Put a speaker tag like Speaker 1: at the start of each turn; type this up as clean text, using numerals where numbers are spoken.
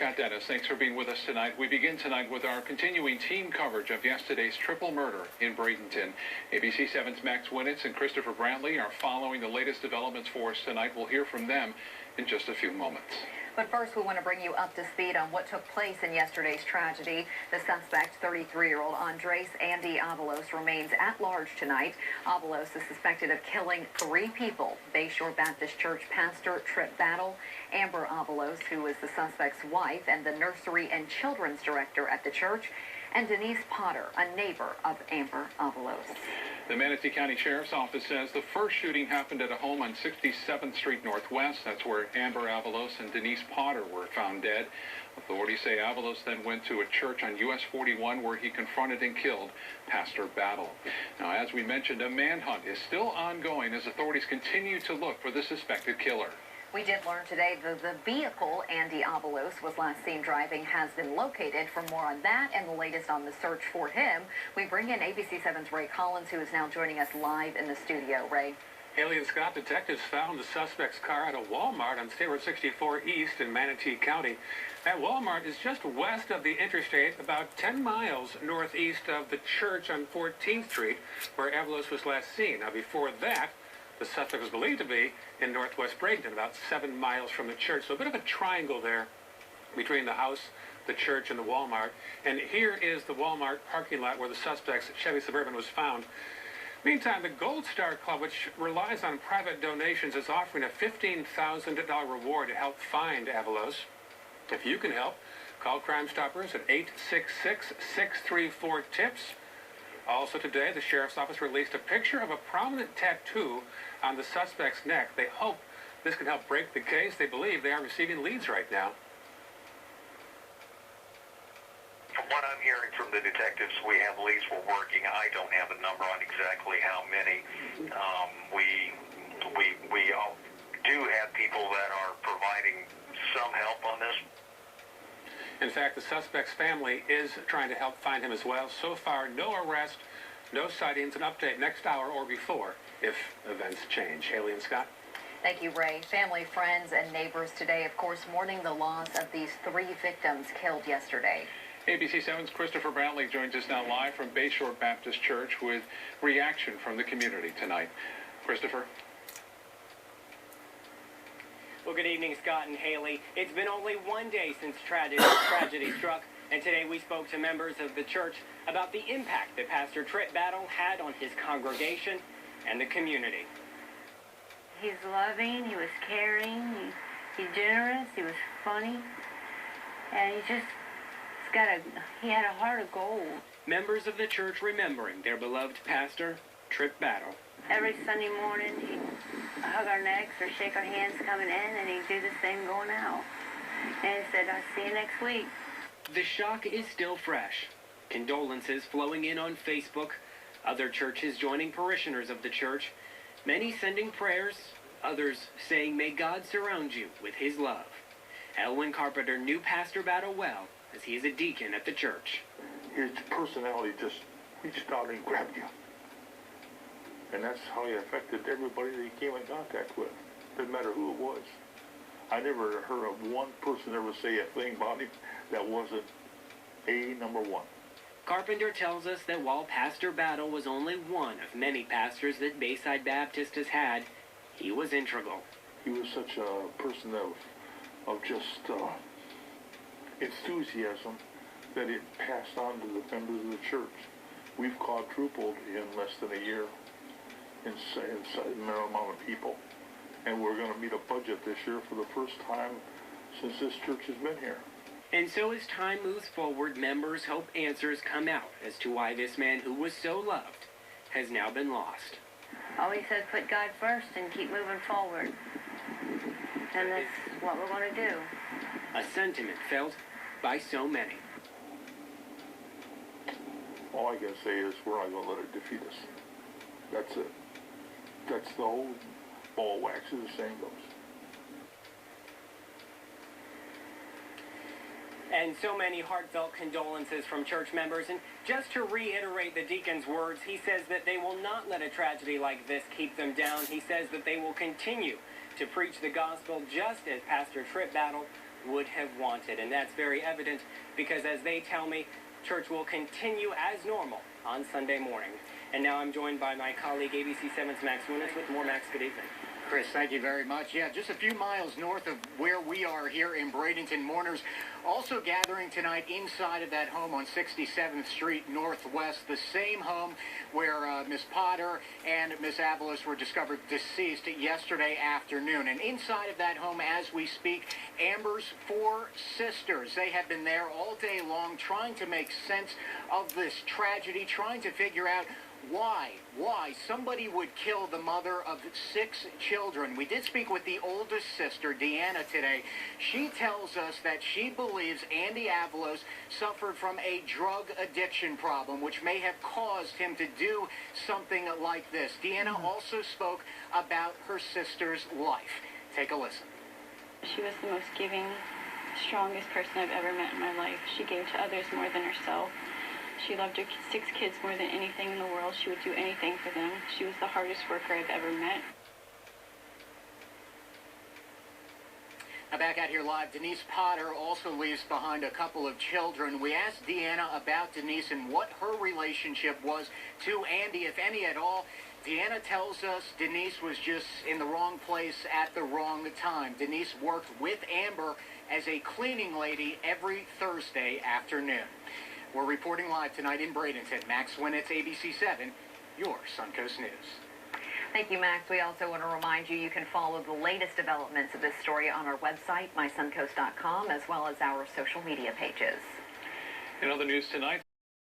Speaker 1: Kat Dennis, thanks for being with us tonight. We begin tonight with our continuing team coverage of yesterday's triple murder in Bradenton. ABC 7's Max Winnitz and Christopher Brantley are following the latest developments for us tonight. We'll hear from them in just a few moments.
Speaker 2: But first, we want to bring you up to speed on what took place in yesterday's tragedy. The suspect, 33-year-old Andres Andy Avalos, remains at large tonight. Avalos is suspected of killing 3 people: Bayshore Baptist Church pastor Tripp, Amber Avalos, who is the suspect's wife and the nursery and children's director at the church, and Denise Potter, a neighbor of Amber Avalos.
Speaker 1: The Manatee County Sheriff's Office says the first shooting happened at a home on 67th Street Northwest. That's where Amber Avalos and Denise Potter were found dead. Authorities say Avalos then went to a church on US 41 where he confronted and killed Pastor Battle. Now, as we mentioned, a manhunt is still ongoing as authorities continue to look for the suspected killer.
Speaker 2: We did learn today that the vehicle Andy Avalos was last seen driving has been located. For more on that and the latest on the search for him, we bring in ABC 7's Ray Collins, who is now joining us live in the studio. Ray.
Speaker 3: Haley and Scott, detectives found the suspect's car at a Walmart on State Road 64 East in Manatee County. That Walmart is just west of the interstate, about 10 miles northeast of the church on 14th Street, where Avalos was last seen. Now, before that, the suspect was believed to be in northwest Bradenton, about 7 miles from the church. So a bit of a triangle there between the house, the church, and the Walmart. And here is the Walmart parking lot where the suspect's Chevy Suburban was found. Meantime, the Gold Star Club, which relies on private donations, is offering a $15,000 reward to help find Avalos. If you can help, call Crime Stoppers at 866-634-TIPS. Also today, the Sheriff's Office released a picture of a prominent tattoo on the suspect's neck. They hope this can help break the case. They believe they are receiving leads right now.
Speaker 4: From what I'm hearing from the detectives, we have leads we're working. I don't have a number on exactly how many. We do have people that are providing some help on this.
Speaker 3: In fact, the suspect's family is trying to help find him as well. So far, no arrest, no sightings. An update next hour or before if events change. Haley and Scott.
Speaker 2: Thank you, Ray. Family, friends, and neighbors today, of course, mourning the loss of these 3 victims killed yesterday.
Speaker 1: ABC 7's Christopher Brantley joins us now live from Bayshore Baptist Church with reaction from the community tonight. Christopher.
Speaker 5: Well, good evening, Scott and Haley. It's been only one day since tragedy struck, and today we spoke to members of the church about the impact that Pastor Tripp had on his congregation and the community.
Speaker 6: He's loving, he was caring, he's generous, he was funny, and he had a heart of gold.
Speaker 5: Members of the church remembering their beloved pastor, Tripp.
Speaker 6: Every Sunday morning, he'd hug our necks or shake our hands coming in, and he'd do the same going out. And he said, "I'll see you next week."
Speaker 5: The shock is still fresh. Condolences flowing in on Facebook. Other churches joining parishioners of the church. Many sending prayers. Others saying, "May God surround you with his love." Elwin Carpenter knew Pastor Battle well, as he is a deacon at the church.
Speaker 7: His personality just reached out and grabbed you. And that's how he affected everybody that he came in contact with. Didn't matter who it was. I never heard of one person ever say a thing about him that wasn't number one.
Speaker 5: Carpenter tells us that while Pastor Battle was only one of many pastors that Bayside Baptist has had, he was integral.
Speaker 7: He was such a person of just enthusiasm that it passed on to the members of the church. We've quadrupled in less than a year in amount of people, and we're going to meet a budget this year for the first time since this church has been here.
Speaker 5: And so as time moves forward, members hope answers come out as to why this man who was so loved has now been lost.
Speaker 6: Always said put God first and keep moving forward. And that's what we're going to do.
Speaker 5: A sentiment felt by so many.
Speaker 7: All I can say is we're not going to let it defeat us. That's it. That's the whole ball wax, as the saying goes.
Speaker 5: And so many heartfelt condolences from church members. And just to reiterate the deacon's words, he says that they will not let a tragedy like this keep them down. He says that they will continue to preach the gospel just as Pastor Tripp would have wanted. And that's very evident because, as they tell me, church will continue as normal on Sunday morning. And now I'm joined by my colleague, ABC 7's Max Winitz with more. Max, good evening.
Speaker 8: Chris, thank you very much. Yeah, just a few miles north of where we are here in Bradenton. Mourners also gathering tonight inside of that home on 67th Street Northwest, the same home where Miss Potter and Miss Avalos were discovered deceased yesterday afternoon. And inside of that home, as we speak, Amber's 4 sisters. They have been there all day long trying to make sense of this tragedy, trying to figure out why somebody would kill the mother of 6 children. We did speak with the oldest sister, Deanna, today. She tells us that she believes Andy Avalos suffered from a drug addiction problem, which may have caused him to do something like this. Deanna also spoke about her sister's life. Take a listen.
Speaker 9: She was the most giving, strongest person I've ever met in my life. She gave to others more than herself. She loved her 6 kids more than anything in the world. She would do anything for them. She was the hardest worker I've ever met.
Speaker 8: Now back out here live, Denise Potter also leaves behind a couple of children. We asked Deanna about Denise and what her relationship was to Andy, if any at all. Deanna tells us Denise was just in the wrong place at the wrong time. Denise worked with Amber as a cleaning lady every Thursday afternoon. We're reporting live tonight in Bradenton. Max Winitz, ABC 7, your Suncoast News.
Speaker 2: Thank you, Max. We also want to remind you can follow the latest developments of this story on our website, mysuncoast.com, as well as our social media pages.
Speaker 1: In other news tonight,